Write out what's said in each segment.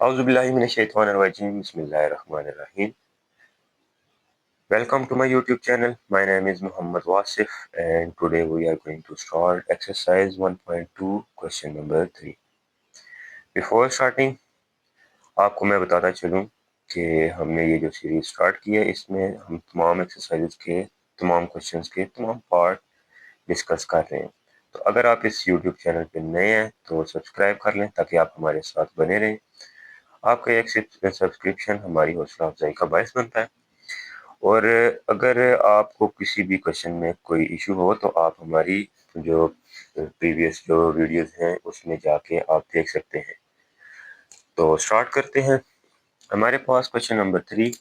Auzubillahiminash-shaytanir-rajim. Bismillahir-rahmanir-rahim. Welcome to my YouTube channel. My name is Muhammad Wasif and today we are going to start exercise 1.2 question number 3. Before starting, आपको मैं बताता चलूँ कि हमने ये जो सीरीज स्टार्ट की है इसमें हम तमाम एक्सरसाइजेज के तमाम क्वेश्चंस के तमाम पार्ट डिस्कस कर रहे हैं। तो अगर आप इस YouTube चैनल पे नए हैं तो सब्सक्राइब कर लें ताकि आप हमारे साथ बने रहें। आपका एक सब्सक्रिप्शन हमारी हौसला अफजाई का बायस बनता है। और अगर आपको किसी भी क्वेश्चन में कोई इशू हो तो आप हमारी जो प्रीवियस जो वीडियोस हैं उसमें जाके आप देख सकते हैं। तो स्टार्ट करते हैं। हमारे पास question number 3,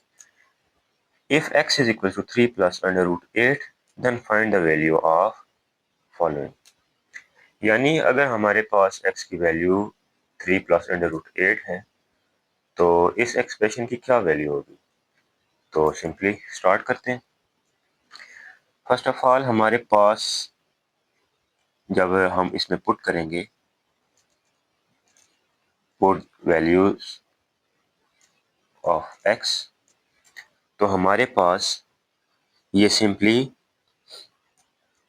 if x is equal to 3 plus under root 8 then find the value of following. यानी अगर हमारे पास x की वैल्यू 3 प्लस अंडर रूट 8 है तो इस एक्सप्रेशन की क्या वैल्यू होगी। तो सिंपली स्टार्ट करते हैं। फर्स्ट ऑफ ऑल हमारे पास जब हम इसमें पुट करेंगे पुट वैल्यूज ऑफ x तो हमारे पास ये सिंपली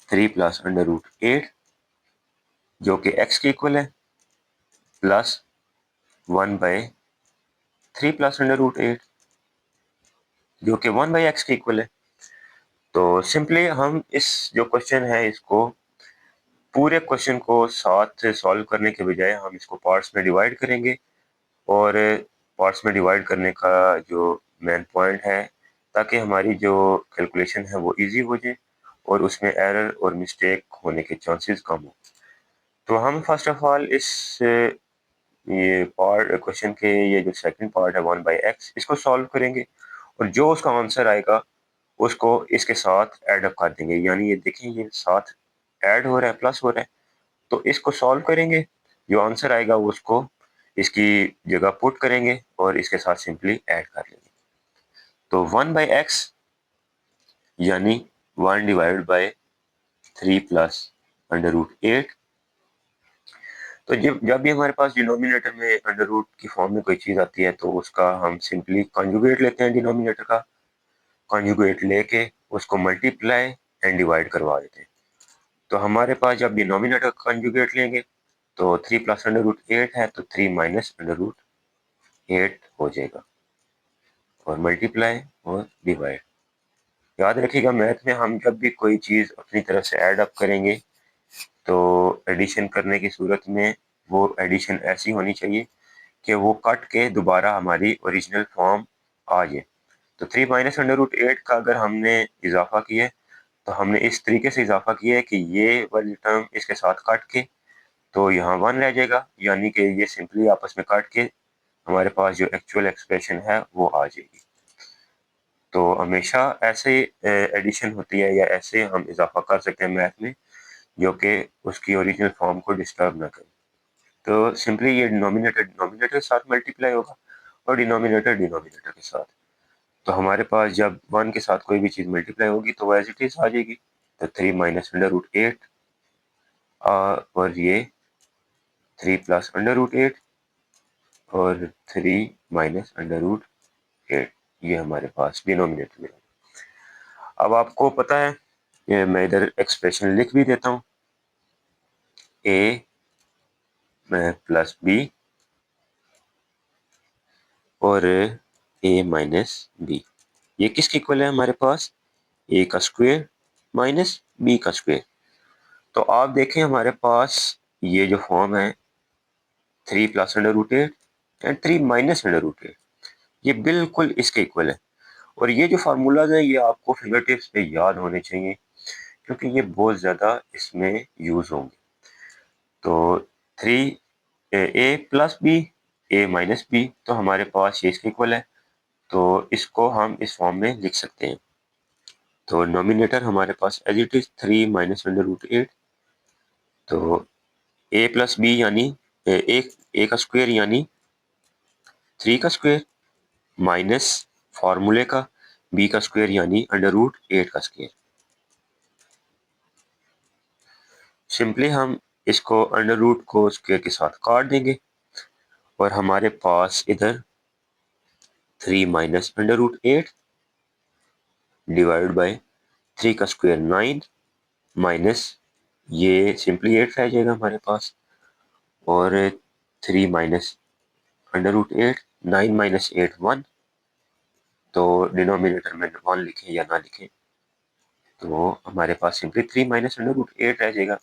3 प्लस अंडर रूट 8 जो कि x के इक्वल है प्लस 1/3 प्लस अंडर रूट 8 जो कि 1/x के इक्वल है। तो सिंपली हम इस जो क्वेश्चन है इसको पूरे क्वेश्चन को साथ सॉल्व करने के बजाय हम इसको पार्ट्स में डिवाइड करेंगे और पार्ट्स में डिवाइड करने का जो मेन पॉइंट है ताकि हमारी जो कैलकुलेशन है वो इजी हो जाए और उसमें एरर और मिस्टेक होने के चांसेस कम हो। तो हम फर्स्ट ऑफ ऑल इस ये पार्ट क्वेश्चन के ये जो सेकंड पार्ट है 1/x इसको सॉल्व करेंगे और जो उसका आंसर आएगा उसको इसके साथ ऐड अप कर देंगे। यानी ये देखें ये साथ ऐड हो रहा है, प्लस हो रहा है, तो इसको सॉल्व करेंगे, जो आंसर आएगा उसको इसकी जगह पुट करेंगे और इसके साथ सिंपली ऐड कर लेंगे। तो 1/x यानी 1 divided by 3 plus under root 8। तो जब भी हमारे पास डिनोमिनेटर में अंडर रूट की फॉर्म में कोई चीज़ आती है तो उसका हम सिंपली कॉन्जुगेट लेते हैं। डिनोमिनेटर का कॉन्जुगेट लेके उसको मल्टीप्लाई एंड डिवाइड करवा देते हैं। तो हमारे पास जब डिनोमिनेटर कॉन्जुगेट लेंगे तो 3 प्लस अंडर रूट 8 है तो 3 माइनस अंडर रूट 8 हो जाएगा और मल्टीप्लाई और डिवाइड। याद रखिएगा मैथ में हम जब भी कोई चीज़ अपनी तरफ से ऐड अप करेंगे तो एडिशन करने की सूरत में वो एडिशन ऐसी होनी चाहिए कि वो कट के दोबारा हमारी ओरिजिनल फॉर्म आ जाए। तो 3 माइनस अंडर रूट 8 का अगर हमने इजाफा किया है तो हमने इस तरीके से इजाफा किया है कि ये वाली टर्म इसके साथ काट के तो यहाँ 1 रह जाएगा, यानी कि ये सिंपली आपस में काट के हमारे पास जो एक्चुअल एक्सप्रेशन है वो आ जाएगी। तो हमेशा ऐसे एडिशन होती है या ऐसे हम इजाफा कर सकते हैं मैथ में जो कि उसकी ओरिजिनल फॉर्म को डिस्टर्ब ना करे। तो सिंपली ये डिनोमिनेटर डिनोमिनेटर के साथ मल्टीप्लाई होगा और डिनोमिनेटर डिनोमिनेटर के साथ। तो हमारे पास जब 1 के साथ कोई भी चीज़ मल्टीप्लाई होगी तो वो एज इट इज आ जाएगी। तो 3 माइनस अंडर रूट 8 और ये 3 प्लस अंडर रूट 8 और 3 माइनस अंडर रूट 8 ये हमारे पास डिनोमिनेटर में। अब आपको पता है ये मैं इधर एक्सप्रेशन लिख भी देता हूँ, a प्लस b और a माइनस b ये किसके इक्वल है हमारे पास, a का स्क्वायर माइनस b का स्क्वायर। तो आप देखें हमारे पास ये जो फॉर्म है 3 plus under root 8 and 3 minus under root 8 ये बिल्कुल इसके इक्वल है। और ये जो फार्मूलाज है ये आपको फिंगर टिप्स पे याद होने चाहिए क्योंकि ये बहुत ज़्यादा इसमें यूज़ होंगे। तो 3 ए प्लस बी ए माइनस बी तो हमारे पास ये इसके इक्वल है, तो इसको हम इस फॉर्म में लिख सकते हैं। तो नोमिनेटर हमारे पास as it is 3 minus under root 8। तो ए प्लस बी यानी ए का स्क्वायर यानी 3 का स्क्वायर माइनस फार्मूले का बी का स्क्वायर यानी अंडर रूट 8 का स्क्वायर। सिंपली हम इसको अंडर रूट को स्क्वायर के साथ काट देंगे और हमारे पास इधर 3 minus under root 8 divide by 3 का स्क्वायर 9 माइनस ये सिंपली 8 रह जाएगा हमारे पास, और 3 माइनस अंडर रूट 8, 9 माइनस 8 1, तो डिनोमिनेटर में 1 लिखें या ना लिखें तो हमारे पास सिंपली 3 माइनस अंडर रूट 8 रह जाएगा।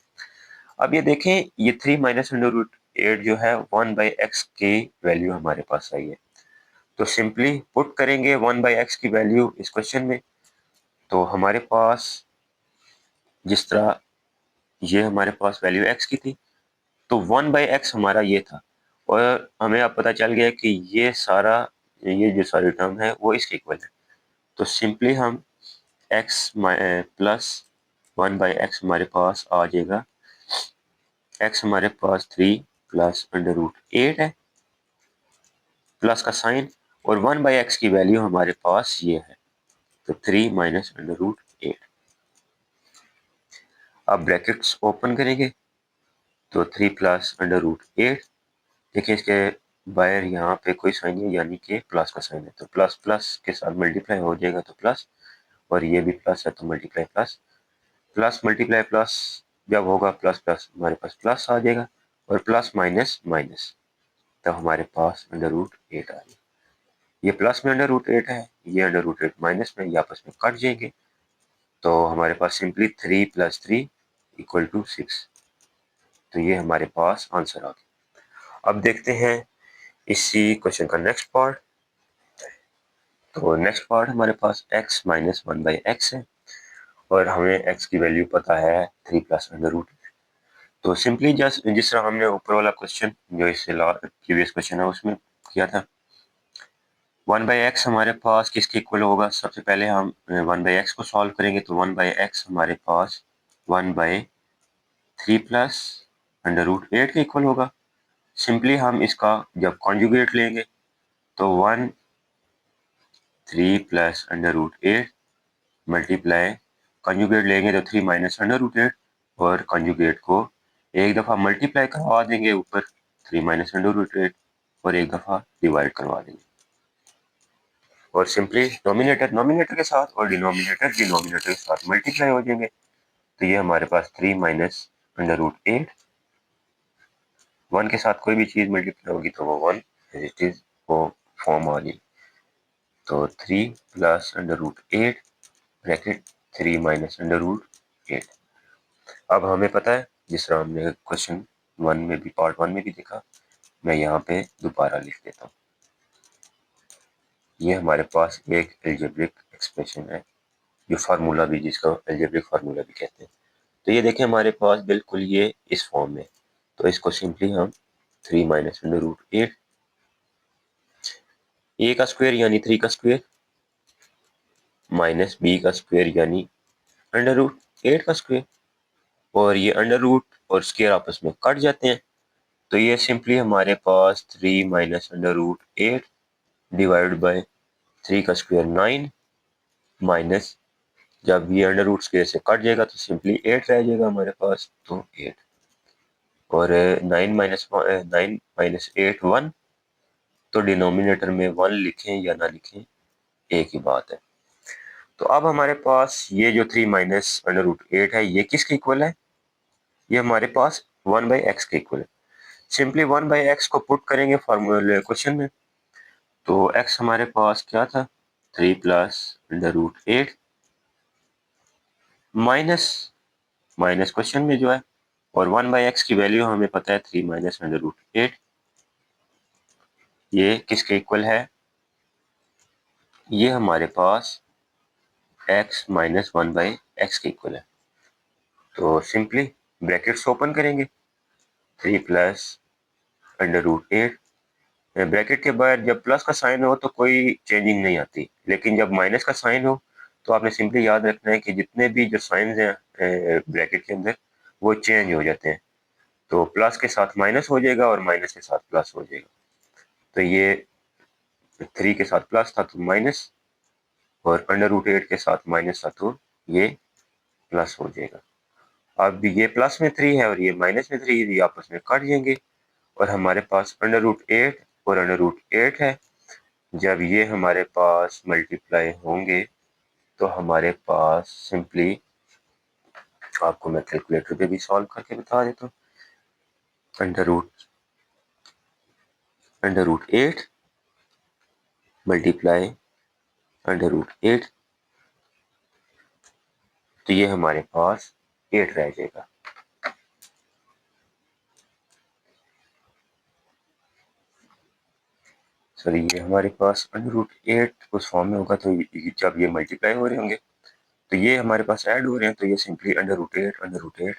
अब ये देखें, ये 3 माइनस अंडर रूट 8 जो है 1 बाई एक्स की वैल्यू हमारे पास आई है, तो सिंपली पुट करेंगे 1 बाई एक्स की वैल्यू इस क्वेश्चन में। तो हमारे पास जिस तरह ये हमारे पास वैल्यू एक्स की थी, तो 1 बाई एक्स हमारा ये था, और हमें अब पता चल गया कि ये सारा, ये जो सारी टर्म है वो इसके इक्वल है। तो सिंपली हम एक्स प्लस 1 बाई एक्स हमारे पास आ जाएगा, एक्स हमारे पास 3 प्लस अंडर रूट 8 है, प्लस का साइन, और 1 बाई एक्स की वैल्यू हमारे पास ये है, तो 3 माइनस अंडर रूट 8। अब ब्रैकेट्स ओपन करेंगे तो 3 प्लस अंडर रूट 8, देखिए इसके बाहर यहाँ पे कोई साइन है यानी कि प्लस का साइन है, तो प्लस प्लस के साथ मल्टीप्लाई हो जाएगा तो प्लस, और ये भी प्लस है तो multiply plus, plus multiply plus जब होगा प्लस प्लस हमारे पास प्लस आ जाएगा, और प्लस माइनस माइनस, तो हमारे पास अंडर रूट 8 आ जाएगा। ये प्लस में अंडर रूट 8 है, ये अंडर रूट 8 माइनस में, ये आपस में कट जाएंगे, तो हमारे पास सिंपली 3 प्लस 3 इक्वल टू 6, तो ये हमारे पास आंसर आ गया। अब देखते हैं इसी क्वेश्चन का नेक्स्ट पार्ट। तो नेक्स्ट पार्ट हमारे पास x माइनस 1 बाई एक्स है, और हमें x की वैल्यू पता है 3 प्लस अंडर रूट। तो सिंपली जस्ट जिस तरह हमने ऊपर वाला क्वेश्चन जो इससे प्रीवियस क्वेश्चन है उसमें किया था, 1 बाई एक्स हमारे पास किसके इक्वल होगा, सबसे पहले हम 1 बाई एक्स को सॉल्व करेंगे, तो 1 बाई एक्स हमारे पास 1 बाई 3 प्लस अंडर रूट 8 के इक्वल होगा। सिंपली हम इसका जब कॉन्जुगेट लेंगे तो 1 3 plus under root 8 multiply, conjugate लेंगे तो 3 माइनस अंडर रूट 8, और कंजुगेट को एक दफ़ा मल्टीप्लाई करवा देंगे ऊपर 3 माइनस अंडर रूट 8, और एक दफ़ा डिवाइड करवा देंगे, और सिंपली नोमिनेटर नोमिनेटर के साथ और डिनोमिनेटर डिनोमिनेटर के साथ मल्टीप्लाई हो जाएंगे, तो ये हमारे पास 3 माइनस अंडर रूट 8, 1 के साथ कोई भी चीज़ मल्टीप्लाई होगी तो वो 1 एज इट इज़ वो फॉर्म आ जाएगी। तो 3 plus under root 8 bracket 3 minus under root 8। अब हमें पता है, जिस तरह हमने क्वेश्चन 1 में भी, पार्ट 1 में भी देखा, मैं यहाँ पे दोबारा लिख देता हूँ। ये हमारे पास एक एल्जेब्रिक एक्सप्रेशन है, जो फार्मूला भी, जिसका एल्जेब्रिक फार्मूला भी कहते हैं। तो ये देखें हमारे पास बिल्कुल ये इस फॉर्म में, तो इसको सिंपली हम 3 माइनस अंडर रूट 8, ए का स्क्वायर यानी 3 का स्क्वायर, माइनस बी का स्क्वायर यानी अंडर रूट 8 का स्क्वायर, और ये अंडर रूट और स्क्वायर आपस में कट जाते हैं, तो ये सिंपली हमारे पास 3 minus under root 8 divide by 3 का स्क्वायर 9 माइनस, जब ये अंडर रूट स्क्वायर से कट जाएगा तो सिंपली 8 रह जाएगा हमारे पास, तो 8, और 9 माइनस 8 1, तो डिनोमिनेटर में 1 लिखें या ना लिखें एक ही बात है। तो अब हमारे पास ये जो 3 माइनस अंडर रूट 8 है, ये किसके इक्वल है, ये हमारे पास 1 बाई एक्स के इक्वल है। सिंपली 1 बाई एक्स को पुट करेंगे फॉर्मूले क्वेश्चन में, तो x हमारे पास क्या था, 3 plus under root 8 minus minus question में जो है, और 1 बाई एक्स की वैल्यू हमें पता है 3 माइनस अंडर रूट 8, ये किसके इक्वल है, ये हमारे पास x माइनस 1 बाई एक्स के इक्वल है। तो सिंपली ब्रैकेट्स ओपन करेंगे, 3 प्लस अंडर रूट 8, ब्रैकेट के बाद जब प्लस का साइन हो तो कोई चेंजिंग नहीं आती, लेकिन जब माइनस का साइन हो तो आपने सिंपली याद रखना है कि जितने भी जो साइंस हैं ब्रैकेट के अंदर वो चेंज हो जाते हैं, तो प्लस के साथ माइनस हो जाएगा और माइनस के साथ प्लस हो जाएगा, तो ये 3 के साथ प्लस था तो माइनस, और अंडर रूट 8 के साथ माइनस था तो ये प्लस हो जाएगा। अब ये प्लस में 3 है और ये माइनस में 3, ये आपस में कट जाएंगे, और हमारे पास √8 और √8 है। जब ये हमारे पास मल्टीप्लाई होंगे तो हमारे पास सिंपली, आपको मैं कैलकुलेटर पे भी सॉल्व करके बता देता हूँ, √8 मल्टीप्लाई √8, तो ये हमारे पास 8 रह जाएगा। सॉरी, ये हमारे पास √8 उस फॉर्म में होगा, तो जब ये मल्टीप्लाई हो रहे होंगे तो ये हमारे पास ऐड हो रहे हैं, तो ये सिंपली √8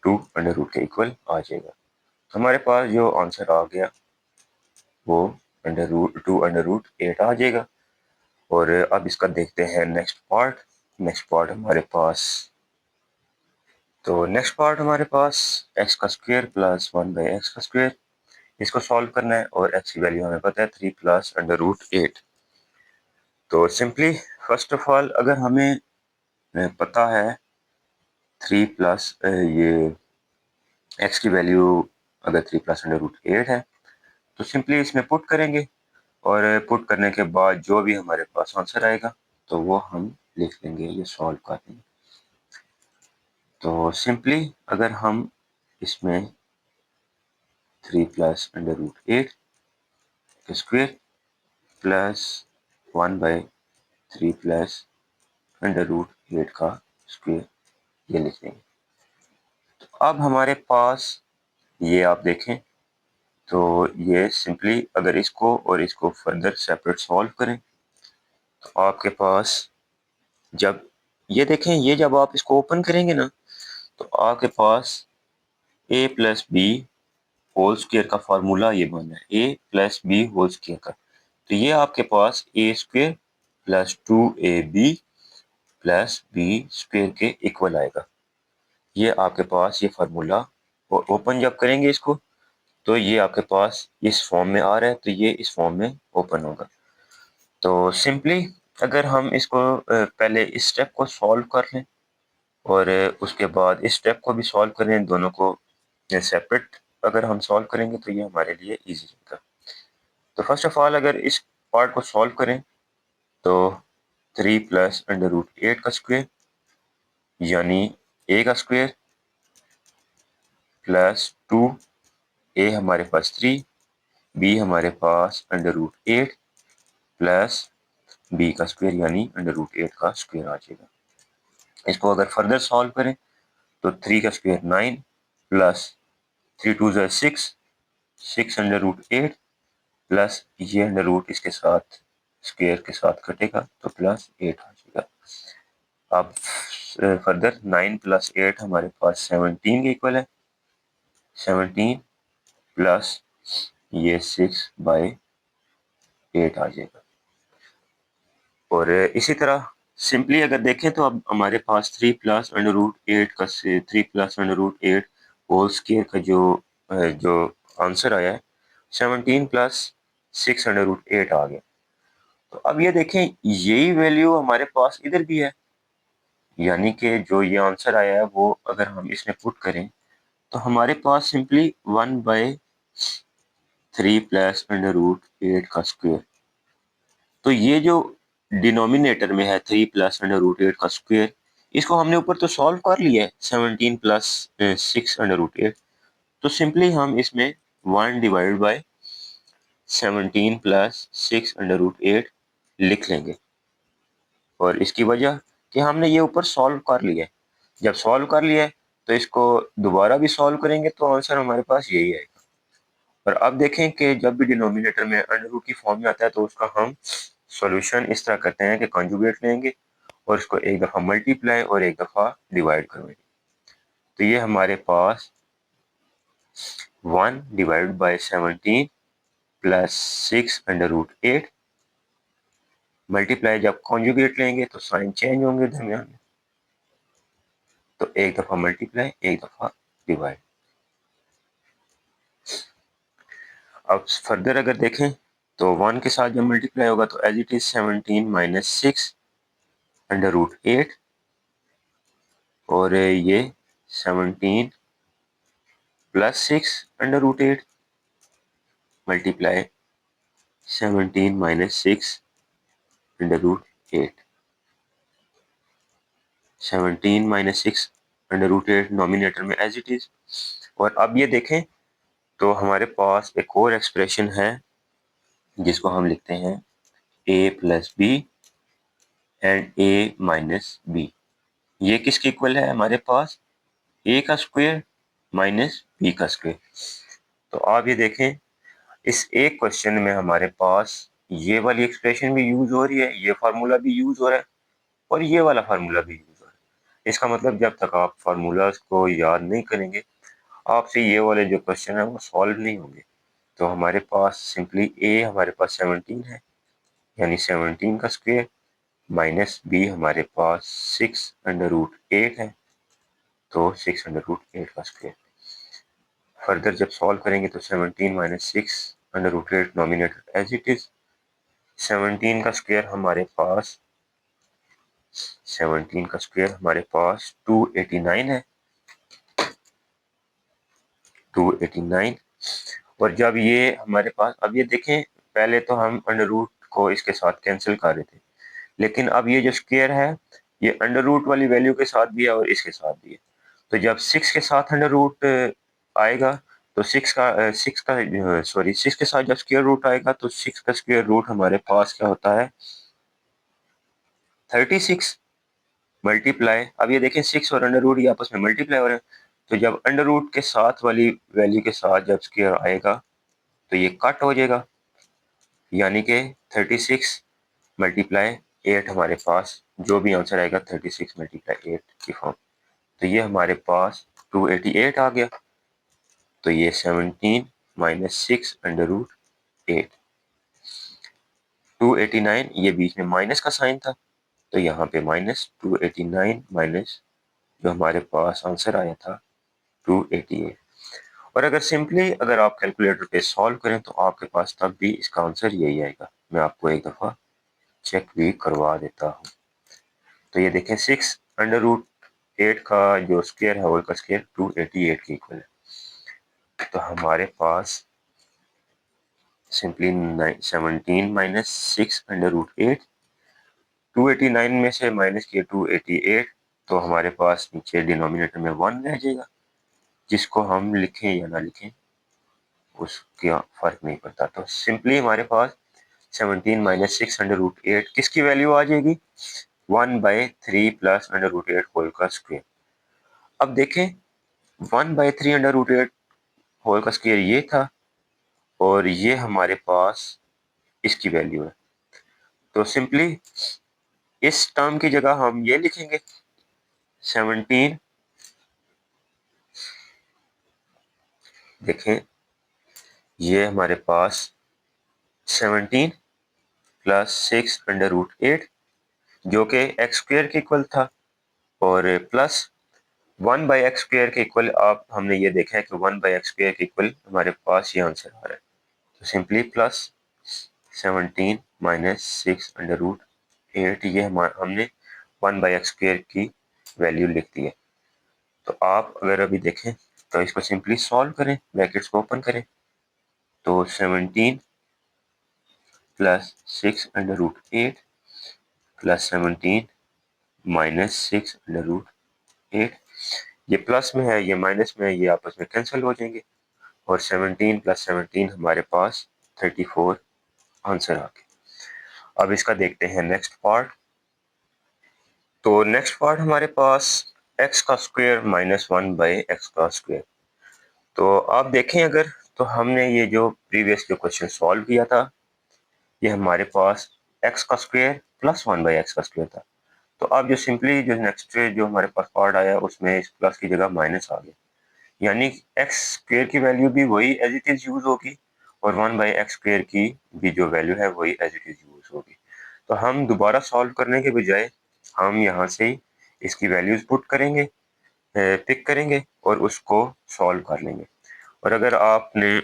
टू √ के इक्वल आ जाएगा। हमारे पास जो आंसर आ गया वो √8 आ जाएगा। और अब इसका देखते हैं नेक्स्ट पार्ट हमारे पास, तो नेक्स्ट पार्ट हमारे पास x का स्क्वायर प्लस 1/x का स्क्वायर, इसको सॉल्व करना है और x की वैल्यू हमें पता है 3 प्लस √8। तो सिंपली फर्स्ट ऑफ ऑल अगर हमें पता है 3 प्लस ये x की वैल्यू अगर 3 प्लस √8 है, तो सिंपली इसमें पुट करेंगे और पुट करने के बाद जो भी हमारे पास आंसर आएगा तो वो हम लिख लेंगे, ये सॉल्व कर देंगे। तो सिंपली अगर हम इसमें 3 प्लस √8 का स्क्वायर प्लस 1/3 प्लस √8 का स्क्वायर, ये लिख लेंगे। तो अब हमारे पास ये आप देखें, तो ये सिंपली अगर इसको और इसको फर्दर सेपरेट सॉल्व करें तो आपके पास, जब ये देखें, ये जब आप इसको ओपन करेंगे ना तो आपके पास a plus b whole square का फार्मूला ये बना है, a plus b whole square का। तो ये आपके पास a square plus 2ab plus b square के इक्वल आएगा। ये आपके पास ये फार्मूला, और ओपन जब करेंगे इसको तो ये आपके पास इस फॉर्म में आ रहा है, तो ये इस फॉर्म में ओपन होगा। तो सिंपली अगर हम इसको पहले इस स्टेप को सॉल्व कर लें और उसके बाद इस स्टेप को भी सॉल्व करें, दोनों को सेपरेट अगर हम सॉल्व करेंगे तो ये हमारे लिए इजी रहेगा। तो फर्स्ट ऑफ ऑल अगर इस पार्ट को सॉल्व करें तो 3 प्लस √8 का स्क्वायर यानी a का स्क्वायर प्लस 2a हमारे पास 3, b हमारे पास √8 प्लस b का स्क्वायर यानी √8 का स्क्वायर आ जाएगा। इसको अगर फर्दर सॉल्व करें तो 3 का स्क्वायर 9 प्लस 3 2 6, 6 √8 प्लस ये अंडर इसके साथ स्क्वायर के साथ कटेगा तो प्लस 8 आ जाएगा। अब फर्दर 9 प्लस 8 हमारे पास 17 के इक्वल है, 17 प्लस ये 6/8 आ जाएगा। और इसी तरह सिंपली अगर देखें तो अब हमारे पास 3 प्लस √8 का 3 प्लस √8 होल स्क्वायर का जो आंसर आया है 17 प्लस 6 √8 आ गया। तो अब ये देखें, यही वैल्यू हमारे पास इधर भी है, यानी कि जो ये आंसर आया है वो अगर हम इसमें पुट करें तो हमारे पास सिंपली 1/3 प्लस √8 का स्क्वायर, तो ये जो डिनोमिनेटर में है 3 प्लस √8 का स्क्वायर, इसको हमने ऊपर तो सॉल्व कर लिया है 17 प्लस 6 √8, तो सिंपली हम इसमें 1/17 प्लस 6 √8 लिख लेंगे। और इसकी वजह कि हमने ये ऊपर सॉल्व कर लिया है, जब सॉल्व कर लिया है तो इसको दोबारा भी सॉल्व करेंगे तो आंसर हमारे पास यही आएगा। और अब देखें कि जब भी डिनोमिनेटर में √ की फॉर्म में आता है तो उसका हम सॉल्यूशन इस तरह करते हैं कि कॉन्जुगेट लेंगे और इसको एक दफ़ा मल्टीप्लाई और एक दफ़ा डिवाइड करेंगे। तो ये हमारे पास 1/17 प्लस 6 √8 मल्टीप्लाई, जब कॉन्जुगेट लेंगे तो साइन चेंज होंगे दरमियान में, तो एक दफ़ा मल्टीप्लाई एक दफ़ा डिवाइड। अब फर्दर अगर देखें तो 1 के साथ जब मल्टीप्लाई होगा तो एज इट इज 17 माइनस 6 √8 और ये 17 plus 6 √8 multiply 17 minus 6 √8। 17 minus 6 √8 nominator में एज इट इज। और अब ये देखें तो हमारे पास एक और एक्सप्रेशन है जिसको हम लिखते हैं a plus b and a minus b. ये किसके इक्वल है हमारे पास? a का स्क्वायर माइनस b का स्क्वायर। तो आप ये देखें इस एक क्वेश्चन में हमारे पास ये वाली एक्सप्रेशन भी यूज हो रही है, ये फार्मूला भी यूज हो रहा है और ये वाला फार्मूला भी यूज हो रहा है। इसका मतलब जब तक आप फार्मूलाज को याद नहीं करेंगे आपसे ये वाले जो क्वेश्चन है वो सॉल्व नहीं होंगे। तो हमारे पास सिंपली a हमारे पास 17 है यानी 17 का स्क्वायर माइनस b हमारे पास 6 √8 है तो 6 √8 का स्क्वायर। फर्दर जब सॉल्व करेंगे तो 17 minus 6 √8 nominator as it is. 17 का स्क्वायर हमारे पास 17 का स्क्वायर हमारे पास 289 है, 289। और जब ये हमारे पास, अब ये देखें पहले तो हम अंडर रूट को इसके साथ कैंसिल कर रहे थे, लेकिन अब ये जो स्क्वायर है ये अंडर रूट वाली वैल्यू के साथ भी है और इसके साथ भी है। तो जब 6 के साथ अंडर रूट आएगा तो 6 के साथ जब स्क्वायर रूट आएगा तो 6 का स्क्वायर रूट हमारे पास क्या होता है 36 मल्टीप्लाई। अब ये देखें 6 और अंडर रूट ये आपस में मल्टीप्लाई हो रहे हैं, तो जब अंडर रूट के साथ वाली वैल्यू के साथ जब स्क्वायर आएगा तो ये कट हो जाएगा, यानी कि 36 मल्टीप्लाई 8 हमारे पास जो भी आंसर आएगा 36 मल्टीप्लाई 8 की फॉर्म। तो ये हमारे पास 288 आ गया। तो ये 17 माइनस 6 √8, 289 ये बीच में माइनस का साइन था तो यहाँ पे माइनस 289 माइनस जो हमारे पास आंसर आया था 288। और अगर सिंपली अगर आप कैलकुलेटर पे सॉल्व करें तो आपके पास तब भी इसका आंसर यही आएगा। मैं आपको एक दफ़ा चेक भी करवा देता हूँ। तो ये देखें 6 √8 का जो स्क्वायर है वो का स्क्वायर 288 के इक्वल है। तो हमारे पास सिंपली 17 माइनस 6 √8, 289 में से माइनस किया 288 तो हमारे पास नीचे डिनोमिनेटर में 1 रह जाएगा, जिसको हम लिखें या ना लिखें उसका फर्क नहीं पड़ता। तो सिंपली हमारे पास 17 माइनस 6 √8 किसकी वैल्यू आ जाएगी 1/3 प्लस √8 होल का स्क्वायर। अब देखें 1/3 √8 होल का स्क्वायर ये था और ये हमारे पास इसकी वैल्यू है। तो सिंपली इस टर्म की जगह हम ये लिखेंगे 17, देखें ये हमारे पास 17 प्लस 6 √8 जो कि एक्स स्क्वायर के इक्वल था और प्लस 1/x² के इक्वल। आप हमने ये देखा है कि 1/x² के इक्वल हमारे पास ये आंसर आ रहा है। तो सिंपली प्लस 17 माइनस 6 √8 ये हमने 1/x² की वैल्यू लिख दी है। तो आप अगर अभी देखें तो इसको सिंपली सॉल्व करें, ब्रैकेट्स को ओपन करें तो 17 प्लस 6 √8 प्लस 17 माइनस 6 √8, ये प्लस में है ये माइनस में है, ये आपस में कैंसिल हो जाएंगे और 17 प्लस 17 हमारे पास 34 आंसर आ गया। अब इसका देखते हैं नेक्स्ट पार्ट। तो नेक्स्ट पार्ट हमारे पास x का स्क्वायर माइनस 1/x का स्क्वायर। तो आप देखें अगर तो हमने ये जो प्रीवियस जो क्वेश्चन सॉल्व किया था ये हमारे पास x का स्क्वायर प्लस 1/x का स्क्वायर था। तो अब जो सिंपली जो नेक्स्ट जो हमारे पास पार्ट आया उसमें इस प्लस की जगह माइनस आ गया, यानी एक्स स्क्वेयर की वैल्यू भी वही एज इट इज यूज होगी और 1/x² की भी जो वैल्यू है वही एज इट इज यूज होगी। तो हम दोबारा सॉल्व करने के बजाय हम यहाँ से इसकी वैल्यूज पुट करेंगे, पिक करेंगे और उसको सॉल्व कर लेंगे। और अगर आपने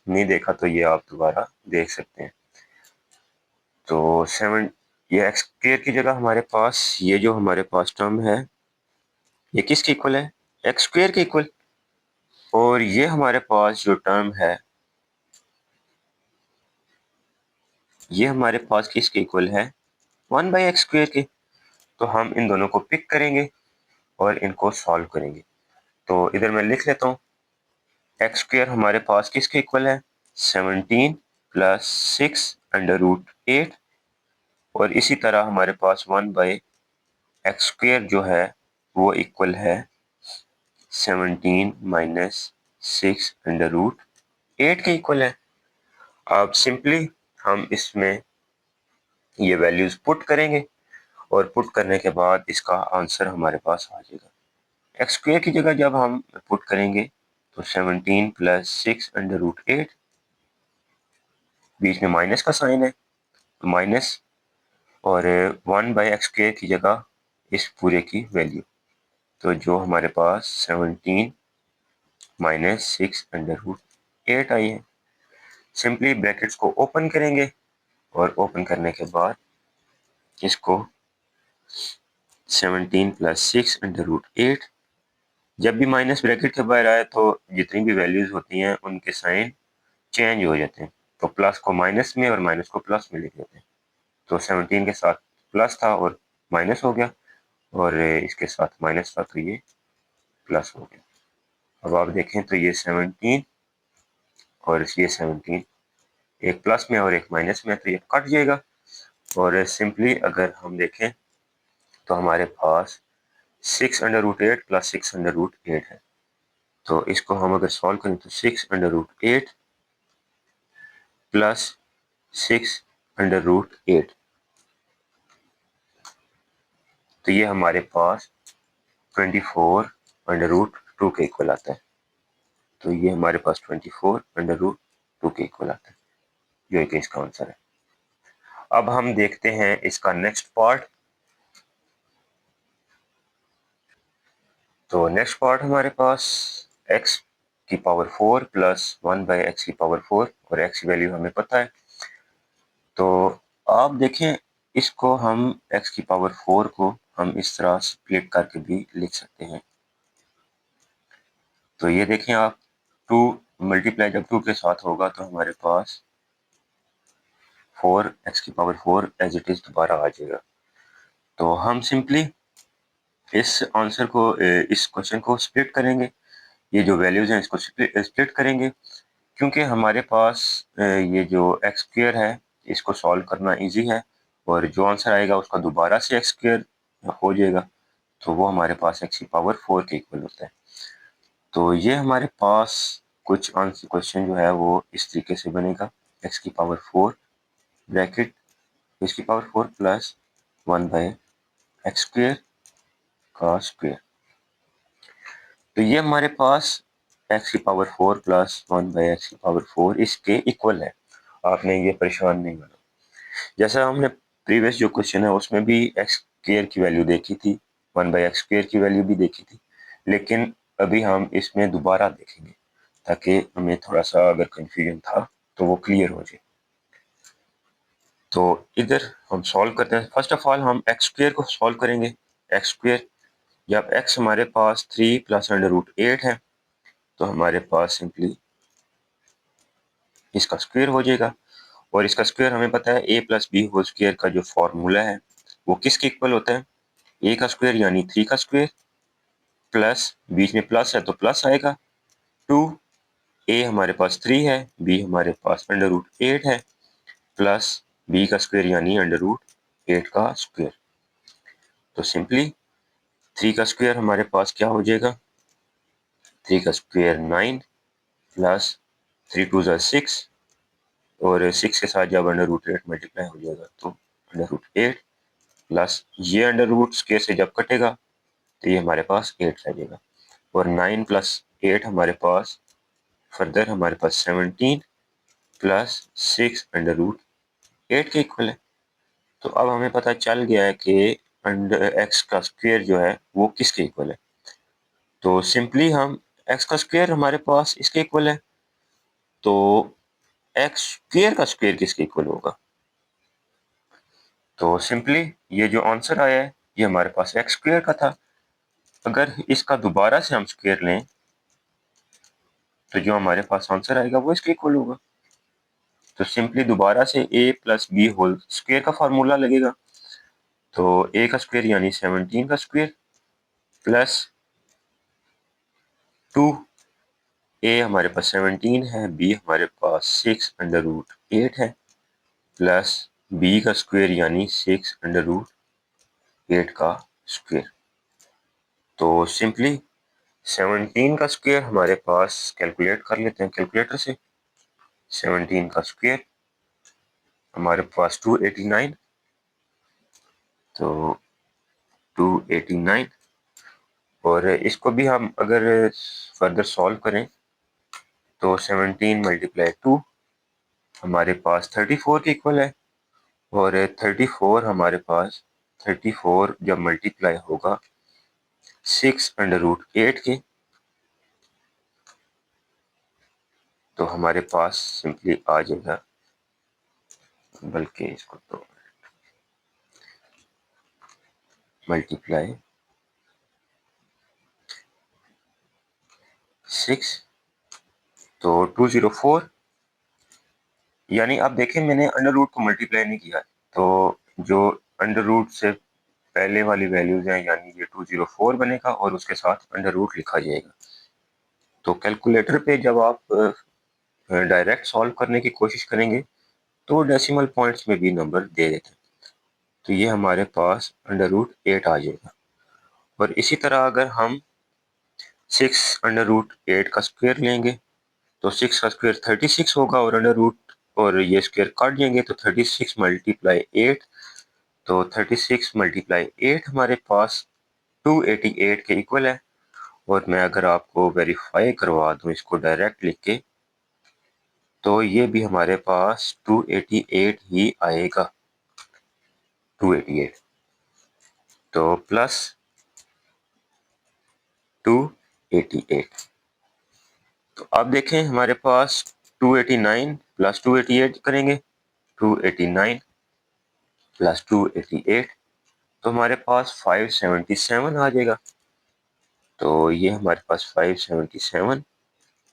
नहीं देखा तो ये आप दोबारा देख सकते हैं। तो 7 ये एक्स स्क्वेयर की जगह हमारे पास ये जो हमारे पास टर्म है ये किसके इक्वल है एक्स स्क्वेयर के इक्वल। और ये हमारे पास जो टर्म है ये हमारे पास किसके इक्वल है, 1/x² के। तो हम इन दोनों को पिक करेंगे और इनको सॉल्व करेंगे। तो इधर मैं लिख लेता हूँ, x² हमारे पास किसके इक्वल है, 17 प्लस 6√8। और इसी तरह हमारे पास 1/x² जो है वो इक्वल है 17 माइनस 6√8 के इक्वल है। अब सिंपली हम इसमें ये वैल्यूज पुट करेंगे और पुट करने के बाद इसका आंसर हमारे पास आ जाएगा। x² की जगह जब हम पुट करेंगे तो 17 प्लस 6√8, बीच में माइनस का साइन है, माइनस, और 1/x² की जगह इस पूरे की वैल्यू, तो जो हमारे पास 17 माइनस 6√8 आई है। सिंपली ब्रैकेट्स को ओपन करेंगे और ओपन करने के बाद इसको 17 प्लस 6√8, जब भी माइनस ब्रैकेट के बाहर आए तो जितनी भी वैल्यूज होती हैं उनके साइन चेंज हो जाते हैं। तो प्लस को माइनस में और माइनस को प्लस में लिख देते हैं। तो 17 के साथ प्लस था और माइनस हो गया, और इसके साथ माइनस था तो ये प्लस हो गया। अब आप देखें तो ये 17 और ये 17 एक प्लस में और एक माइनस में, तो ये कट जाएगा। और सिंपली अगर हम देखें तो हमारे पास 6√8 प्लस 6√8 है। तो इसको हम अगर सॉल्व करें तो 6√8 प्लस 6√8, तो ये हमारे पास 24√2 के इक्वल आता है। तो ये हमारे पास 24√2 के इक्वल आता है, जो कि इसका आंसर है। अब हम देखते हैं इसका नेक्स्ट पार्ट। तो नेक्स्ट पार्ट हमारे पास x की पावर 4 प्लस 1/x की पावर 4, और x की वैल्यू हमें पता है। तो आप देखें, इसको हम x की पावर 4 को हम इस तरह स्प्लिट करके भी लिख सकते हैं। तो ये देखें आप, 2 मल्टीप्लाई जब 2 के साथ होगा तो हमारे पास 4x की पावर 4 एज इट इज दोबारा आ जाएगा। तो हम सिंपली इस आंसर को, इस क्वेश्चन को स्प्लिट करेंगे। ये जो वैल्यूज हैं इसको स्प्लिट करेंगे, क्योंकि हमारे पास ये जो x² है इसको सॉल्व करना इजी है, और जो आंसर आएगा उसका दोबारा से x² हो जाएगा, तो वो हमारे पास x की पावर 4 के इक्वल होता है। तो ये हमारे पास कुछ आंसर क्वेश्चन जो है वो इस तरीके से बनेगा, x की पावर 4 ब्रैकेट इसकी पावर 4 प्लस 1/x² का स्क्वायर। तो ये हमारे पास x की पावर 4 प्लस 1/x की पावर 4 इसके इक्वल है। आपने ये परेशान नहीं होना। जैसा हमने प्रीवियस जो क्वेश्चन है उसमें भी x² की वैल्यू देखी थी, 1/x² की वैल्यू भी देखी थी, लेकिन अभी हम इसमें दोबारा देखेंगे ताकि हमें थोड़ा सा अगर कंफ्यूजन था तो वो क्लियर हो जाए। तो इधर हम सॉल्व करते हैं। फर्स्ट ऑफ ऑल हम x² को सॉल्व करेंगे। x², जब x हमारे पास 3 प्लस √8 है तो हमारे पास सिंपली इसका स्क्वायर हो जाएगा, और इसका स्क्वायर हमें पता है a plus b whole square का जो फॉर्मूला है वो किसके इक्वल होता है, a का स्क्वायर यानी 3 का स्क्वायर, प्लस बीच में प्लस है तो प्लस आएगा 2, a हमारे पास 3 है, b हमारे पास √8 है, प्लस b का स्क्वायर यानी √8 का स्क्वायर। तो सिंपली 3 का स्क्वायर हमारे पास क्या हो जाएगा, 3 का स्क्वायर 9 प्लस 3 2 6, और 6 के साथ जब √8 मल्टीप्लाई हो जाएगा तो √8 प्लस ये अंडर रूट स्क्वायर से जब कटेगा तो ये हमारे पास 8 रह जाएगा, और 9 प्लस 8 हमारे पास फर्दर हमारे पास 17 प्लस 6√8 के इक्वल है। तो अब हमें पता चल गया है कि x का स्क्वायर जो है वो किसके इक्वल है। तो सिंपली हम x का स्क्वायर हमारे पास इसके इक्वल है, तो x स्क्वायर का स्क्वायर किसके इक्वल होगा। तो सिंपली ये जो आंसर आया है ये हमारे पास x स्क्वायर का था। अगर इसका दोबारा से हम स्क्वायर लें तो जो हमारे पास आंसर आएगा वो इसके इक्वल होगा। तो सिंपली दोबारा से a plus b whole square का फार्मूला लगेगा। तो a का स्क्वायर यानी 17 का स्क्वायर प्लस 2, a हमारे पास 17 है, b हमारे पास 6 अंडर रूट 8 है, प्लस b का स्क्वायर यानी 6 अंडर रूट 8 का स्क्वायर। तो सिंपली 17 का स्क्वायर हमारे पास कैलकुलेट कर लेते हैं कैलकुलेटर से। 17 का स्क्वायर हमारे पास 289, तो 289, और इसको भी हम अगर फर्दर सॉल्व करें तो 17 मल्टीप्लाई 2 हमारे पास 34 के इक्वल है, और 34 हमारे पास 34 जब मल्टीप्लाई होगा 6 अंडर रूट 8 के, तो हमारे पास सिंपली आ जाएगा, बल्कि इसको तो मल्टीप्लाई 6, तो 204, यानी आप देखें मैंने अंडर रूट को मल्टीप्लाई नहीं किया, तो जो अंडर रूट से पहले वाली वैल्यूज हैं यानी ये 204 बनेगा और उसके साथ अंडर रूट लिखा जाएगा। तो कैलकुलेटर पे जब आप डायरेक्ट सॉल्व करने की कोशिश करेंगे तो डेसिमल पॉइंट्स में भी नंबर दे देते हैं। तो ये हमारे पास अंडर रूट 8 आ जाएगा। और इसी तरह अगर हम 6 अंडर रूट 8 का स्क्वायर लेंगे तो 6 का स्क्वायर 36 होगा, और अंडर रूट और ये स्क्वायर काट देंगे तो 36 मल्टीप्लाई 8, तो 36 मल्टीप्लाई 8 हमारे पास 288 के इक्वल है। और मैं अगर आपको वेरीफाई करवा दूं इसको डायरेक्ट लिख के, तो ये भी हमारे पास 288 ही आएगा, 288, तो प्लस 288। तो अब देखें हमारे पास 289 प्लस 288 करेंगे, 289 प्लस 288, तो हमारे पास 577 आ जाएगा। तो ये हमारे पास 577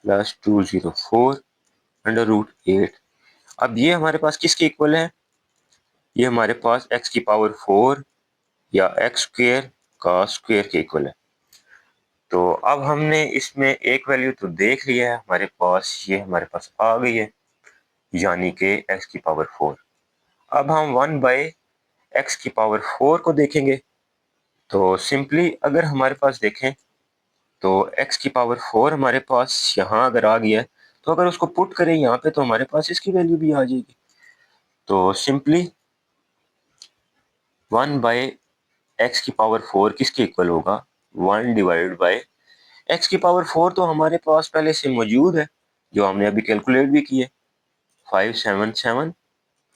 प्लस 204 अंडर रूट 8। अब ये हमारे पास किसके इक्वल है? ये हमारे पास x की पावर 4 या x स्क्वायर का स्क्वायर के इक्वल है। तो अब हमने इसमें एक वैल्यू तो देख लिया है हमारे पास, ये हमारे पास आ गई है, यानी कि x की पावर 4। अब हम 1 बाय x की पावर 4 को देखेंगे। तो सिंपली अगर हमारे पास देखें तो x की पावर 4 हमारे पास यहाँ अगर आ गया है, तो अगर उसको पुट करें यहाँ पे तो हमारे पास इसकी वैल्यू भी आ जाएगी। तो सिंपली 1 बाय x की पावर 4 किसके इक्वल होगा? 1 डिवाइडेड बाय x की पावर 4 तो हमारे पास पहले से मौजूद है, जो हमने अभी कैलकुलेट भी की है, 577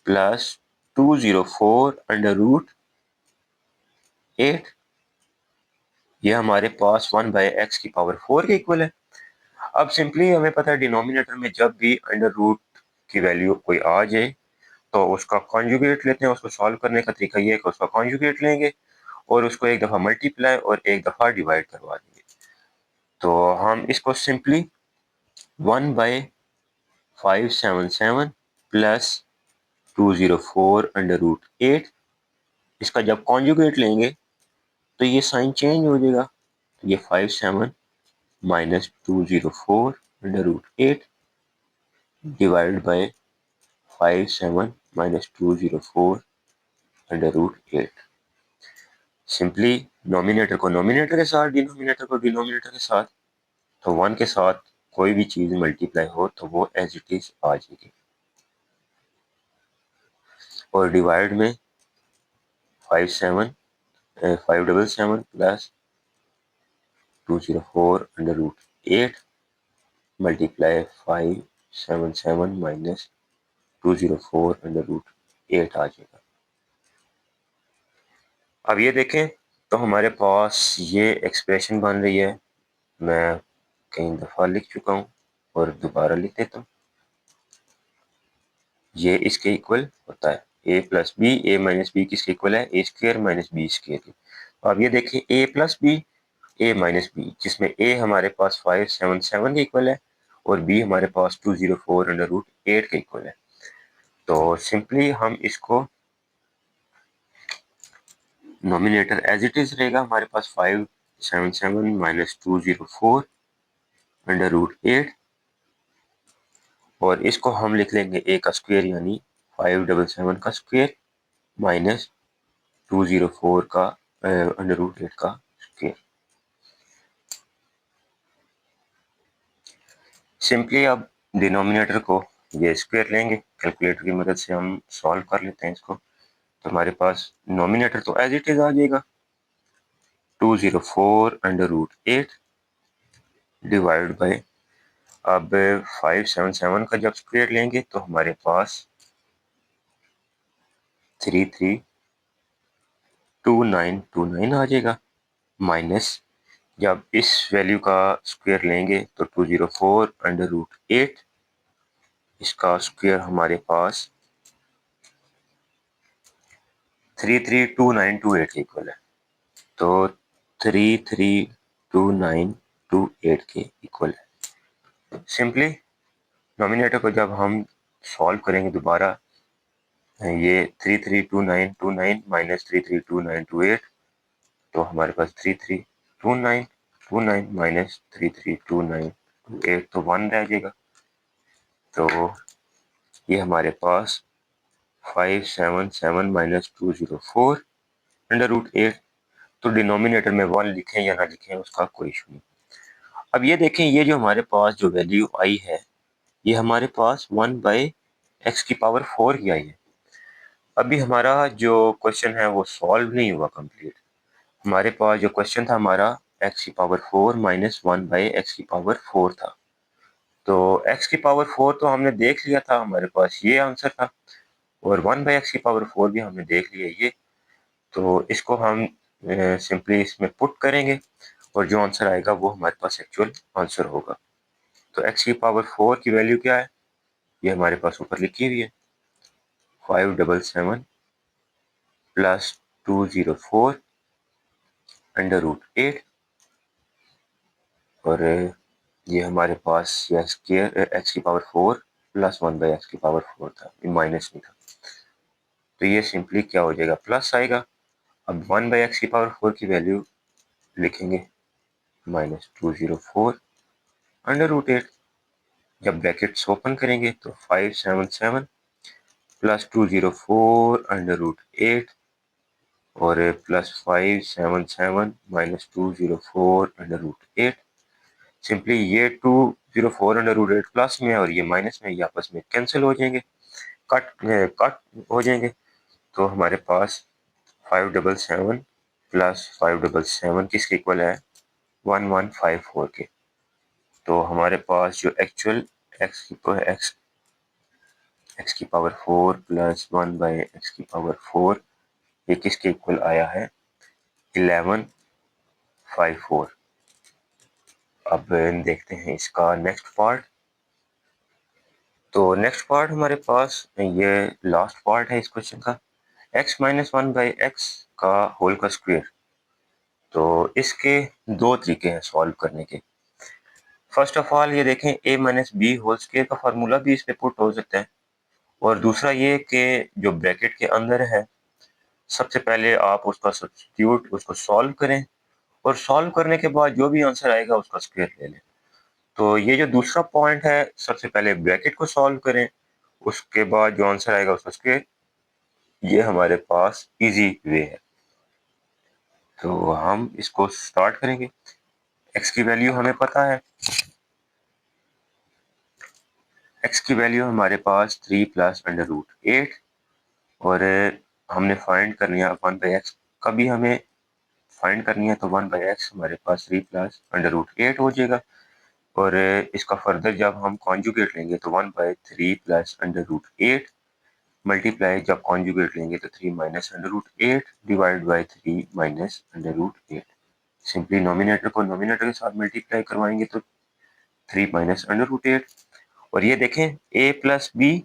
प्लस 204 अंडर रूट 8, ये हमारे पास 1 बाय x की पावर 4 के इक्वल है। अब सिंपली हमें पता है डिनोमिनेटर में जब भी अंडर रूट की वैल्यू कोई आ जाए तो उसका कॉन्जुगेट लेते हैं। उसको सॉल्व करने का तरीका ये है कि उसका कॉन्जुगेट लेंगे और उसको एक दफ़ा मल्टीप्लाई और एक दफ़ा डिवाइड करवा देंगे। तो हम इसको simply 1 by 577 plus 204 under root 8, इसका जब कॉन्जुगेट लेंगे तो ये साइन चेंज हो जाएगा। तो ये 57 minus 204 under root 8 divide by 57 minus 204 under root 8। Simply nominator को नोमिनेटर के साथ, डिनोमिनेटर को डिनोमिनेटर के साथ, तो 1 के साथ कोई भी चीज मल्टीप्लाई हो तो वो एज इट इज आ जाएगी। और डिवाइड में 577 प्लस 204 अंडर रूट 8 मल्टीप्लाई 577 माइनस 204 अंडर रूट 8 आ जाएगा। अब ये देखें तो हमारे पास ये एक्सप्रेशन बन रही है, मैं कई दफ़ा लिख चुका हूँ और दोबारा लिख देता हूँ। ये इसके इक्वल होता है ए प्लस बी, ए माइनस बी किसके इक्वल है? ए स्क्वायर माइनस बी स्क्वायर के। अब ये देखिए ए प्लस बी, ए माइनस बी, जिसमें ए हमारे पास 577 के इक्वल है और b हमारे पास 204 अंडर रूट 8 के इक्वल है। तो सिंपली हम इसको नॉमिनेटर एज इट इज रहेगा हमारे पास 577 माइनस 204 अंडर रूट 8, और इसको हम लिख लेंगे a का स्क्वायर यानी 577 का स्क्वायर माइनस 204 का अंडर रूट 8 का स्क्वायर। सिंपली अब डिनोमिनेटर को ये स्क्वायर लेंगे, कैलकुलेटर की मदद से हम सॉल्व कर लेते हैं इसको। तो हमारे पास नॉमिनेटर तो एज इट इज आ जाएगा 204 अंडर रूट 8 डिवाइड बाय, अब 577 का जब स्क्वायर लेंगे तो हमारे पास 332929 आ जाएगा, माइनस जब इस वैल्यू का स्क्वायर लेंगे तो 204 अंडर रूट 8, इसका स्क्वायर हमारे पास 332928 के इक्वल है। तो 332928 के इक्वल है। सिंपली नॉमिनेटर को जब हम सॉल्व करेंगे दोबारा, ये 332929 माइनस 332928, तो हमारे पास 332929 माइनस 332928 तो 1 रह जाएगा। तो ये हमारे पास 577 माइनस 204 अंडर रूट 8, तो डिनोमिनेटर में 1 लिखें या ना लिखें उसका कोई इशू नहीं। अब ये देखें, ये जो हमारे पास जो वैल्यू आई है ये हमारे पास 1/x की पावर 4 की आई है। अभी हमारा जो क्वेश्चन है वो सॉल्व नहीं हुआ कंप्लीट। हमारे पास जो क्वेश्चन था हमारा x की पावर 4 माइनस 1/x की पावर 4 था। तो x की पावर 4 तो हमने देख लिया था, हमारे पास ये आंसर था, और 1/x की पावर 4 भी हमने देख लिया ये। तो इसको हम सिंपली इसमें पुट करेंगे और जो आंसर आएगा वो हमारे पास एक्चुअल आंसर होगा। तो x की पावर 4 की वैल्यू क्या है, ये हमारे पास ऊपर लिखी हुई है 577 प्लस 204 अंडर रूट 8, और ये हमारे पास यह स्क्वायर x की पावर 4 प्लस 1/x की पावर 4 था, ये माइनस नहीं था। तो ये सिंपली क्या हो जाएगा, प्लस आएगा। अब 1/x की पावर 4 की वैल्यू लिखेंगे माइनस 204 अंडर रूट 8। जब ब्रैकेट्स ओपन करेंगे तो 577 प्लस 204 अंडर रूट 8 और plus 577 minus 204 under root 8। Simply ये 204 अंडर रूट 8 प्लस में और ये माइनस में, ये आपस में कैंसिल हो जाएंगे, कट हो जाएंगे। तो हमारे पास 577 प्लस 577 किसके इक्वल है, 1154 के। तो हमारे पास जो एक्चुअल एक्स की पावर 4 प्लस 1/x की पावर 4 ये किसके इक्वल आया है, 1154। अब देखते हैं इसका नेक्स्ट पार्ट। तो नेक्स्ट पार्ट हमारे पास ये लास्ट पार्ट है इस क्वेश्चन का, x माइनस 1/x का होल का स्क्वायर। तो इसके दो तरीके हैं सॉल्व करने के। फर्स्ट ऑफ ऑल ये देखें, a minus b whole square का फार्मूला भी इस पे पुट हो सकता है, और दूसरा ये कि जो ब्रैकेट के अंदर है सबसे पहले आप उसका सब्स्टिट्यूट उसको सॉल्व करें, और सॉल्व करने के बाद जो भी आंसर आएगा उसका स्क्वायर ले लें। तो ये जो दूसरा पॉइंट है, सबसे पहले ब्रैकेट को सॉल्व करें, उसके बाद जो आंसर आएगा उसका स्क्वायर, ये हमारे पास इजी वे है। तो हम इसको स्टार्ट करेंगे। x की वैल्यू हमें पता है, x की वैल्यू हमारे पास 3 प्लस अंडर रूट 8, और हमने फाइंड करनी है 1/x का भी हमें फाइंड करनी है। तो 1/x हमारे पास 3 प्लस अंडर रूट 8 हो जाएगा, और इसका फर्दर जब हम कॉन्जुगेट लेंगे तो 1/3 प्लस अंडर रूट 8 मल्टीप्लाई जब कॉन्जुगेट लेंगे तो 3 माइनस अंडर रूट 8 डिवाइड बाई 3 minus under root 8। Simply nominator को नॉमिनेटर के साथ मल्टीप्लाई करवाएंगे तो 3 माइनस अंडर रूट 8, और ये देखें a plus b,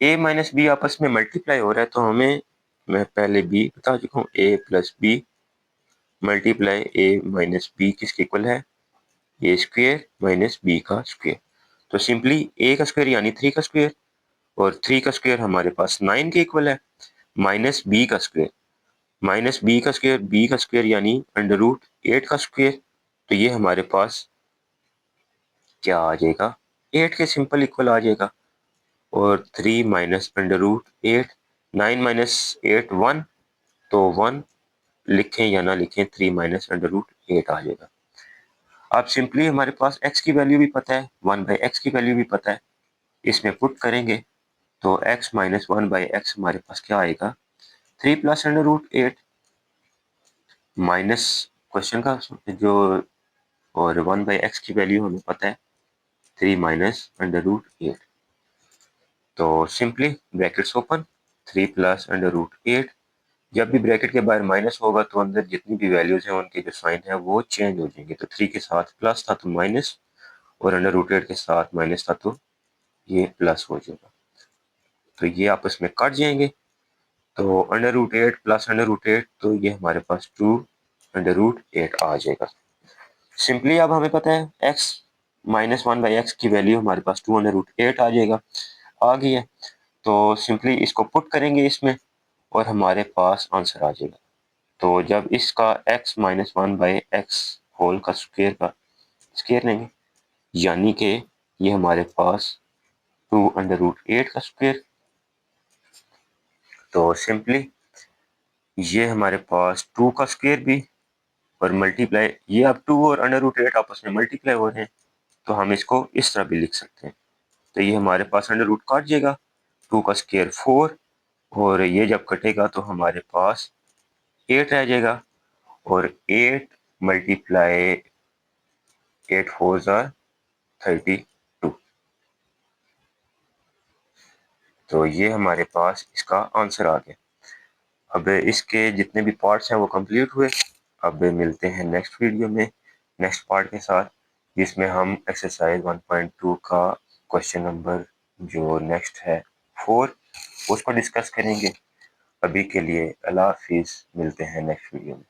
a minus b आपस में मल्टीप्लाई हो रहा है, तो हमें, मैं पहले b बता चुका हूँ, a plus b multiply a minus b किसके इक्वल है, ए स्क्वेयर माइनस बी का स्क्वेयर। तो सिंपली a का स्क्वायर यानी 3 का स्क्वायर, और 3 का स्क्वायर हमारे पास 9 के इक्वल है, माइनस b का स्क्वायर, माइनस b का स्क्वायर यानी अंडर रूट 8 का स्क्वायर। तो ये हमारे पास क्या आ जाएगा, 8 के सिंपल इक्वल आ जाएगा। और 3 माइनस अंडर रूट 8, 9 माइनस 8 1, तो 1 लिखें या ना लिखें, 3 माइनस अंडर रूट 8 आ जाएगा। अब सिंपली हमारे पास x की वैल्यू भी पता है, 1/x की वैल्यू भी पता है, इसमें पुट करेंगे तो x माइनस 1/x हमारे पास क्या आएगा, 3 plus under root 8 minus question का जो, और 1/x की वैल्यू हमें पता है 3 माइनस अंडर रूट 8। तो simply brackets open, 3 plus under root 8, जब भी ब्रैकेट के बाहर माइनस होगा तो अंदर जितनी भी वैल्यूज हैं उनके जो साइन है वो चेंज हो जाएंगे। तो 3 के साथ प्लस था तो माइनस, और अंडर रूट 8 के साथ माइनस था तो ये प्लस हो जाएगा। तो ये आपस में कट जाएंगे, तो under root 8 plus under root 8, तो ये हमारे पास 2 अंडर रूट 8 आ जाएगा। सिंपली अब हमें पता है x माइनस 1/x की वैल्यू हमारे पास 2 अंडर रूट 8 आ जाएगा, आ गई है। तो सिंपली इसको पुट करेंगे इसमें और हमारे पास आंसर आ जाएगा। तो जब इसका x माइनस 1/x होल का स्क्वायर लेंगे, यानी कि ये हमारे पास 2 अंडर रूट 8 का स्क्वायर। तो सिंपली ये हमारे पास 2 का स्क्वायर भी, और मल्टीप्लाई, ये अब 2 और अंडर रूट 8 आपस में मल्टीप्लाई हो रहे हैं, तो हम इसको इस तरह भी लिख सकते हैं। तो ये हमारे पास अंडर रूट काट जाएगा, 2 का स्क्वायर 4, और ये जब कटेगा तो हमारे पास 8 रह जाएगा, और 8 मल्टीप्लाई 8 4 ज़ार 32। तो ये हमारे पास इसका आंसर आ गया। अब इसके जितने भी पार्ट्स हैं वो कंप्लीट हुए। अब मिलते हैं नेक्स्ट वीडियो में नेक्स्ट पार्ट के साथ, जिसमें हम एक्सरसाइज 1.2 का क्वेश्चन नंबर जो नेक्स्ट है 4 उसको डिस्कस करेंगे। अभी के लिए अल्लाह हाफिज़, मिलते हैं नेक्स्ट वीडियो में।